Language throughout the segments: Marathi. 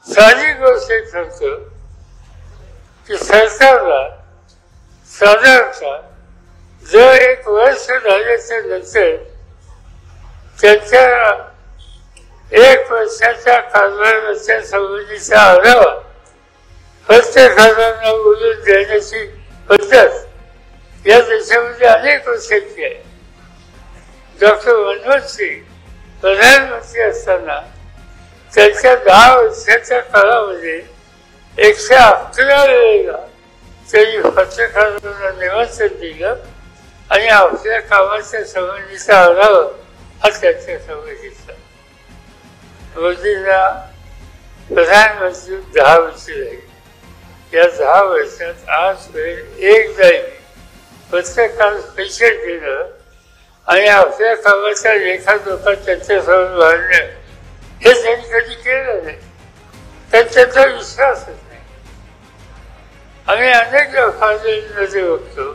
साहजिक गोष्ट एक सांगतो की सरकारला साधारणतः जर एक वर्ष झाल्याच्या नंतर त्यांच्या 1 वर्षाच्या कारभाराच्या संबंधीचा आढावा प्रत्येकाला बोलून देण्याची पद्धत या देशामध्ये अनेक वर्षांची आहे. डॉक्टर मनमोहन सिंग प्रधानमंत्री असताना त्यांच्या 10 वर्षाच्या काळामध्ये 111 वेळेला त्यांनी पत्रकारांना निमंत्रण दिलं आणि आपल्या कामाच्या संबंधीचा आढावा हा त्यांच्या संबंधीचा. मोदींना प्रधानमंत्री 10 वर्ष झाली. या 10 वर्षात आजपर्यंत एकदाही पत्रकार स्पेशल केलं आणि आपल्या कामाचा लेखाजोखा त्यांच्यासमोर मांडणं हे त्यांनी कधी केलं नाही. त्यांचा विश्वासच नाही. आम्ही अनेक फायदे बघतो.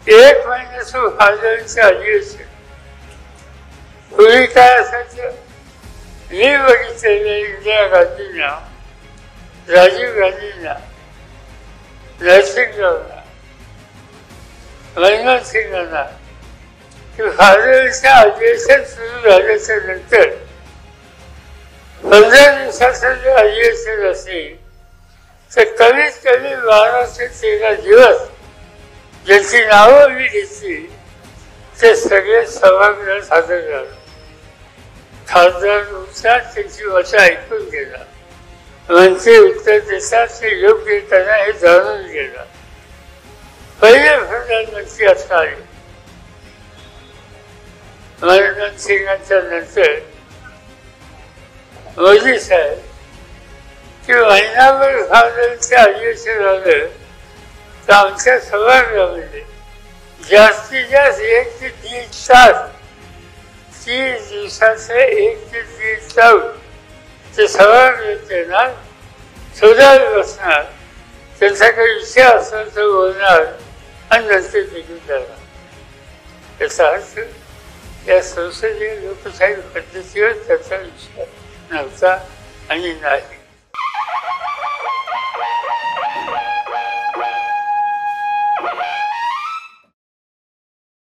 1 महिन्याचं फायद्यांचं अधिवेशन पूर्वी काय असायचं. मी बघितलेलं इंदिरा गांधींना, राजीव गांधींना, नरसिंहरावना, मनमोहन सिंगांना की फायद्यांचं अधिवेशन सुरू झाल्याच्या नंतर 15 दिवसाचं जे अधिवेशन असेल तर कमीत कमी 12 ते 13 दिवस ज्यांची नावं मी घेतली ते सगळे सभागृहात सादर झाले. खासदारानुसार त्यांची मतं ऐकून घेणार, मंत्री उत्तर देतात ते योग्य त्यांना हे जाणून घेणार. पहिले प्रधानमंत्री असणारे मनमोहन सिंगांच्या नंतर मोदी साहेब की महिनाभर फायद्यांचं अधिवेशन झालं तर आमच्या सभागृहामध्ये जास्तीत जास्त 1 ते 1.5 तास 30 दिवसाचे 1 ते 1.5 तास ते सभागृहात येणार, शोधायला बसणार, त्यांचा काही विषय असेल तर बोलणार आणि नंतर निघून जाणार. याचा अर्थ या संसदीय लोकशाही पद्धतीवर त्याचा विश्वास नव्हता आणि नाही.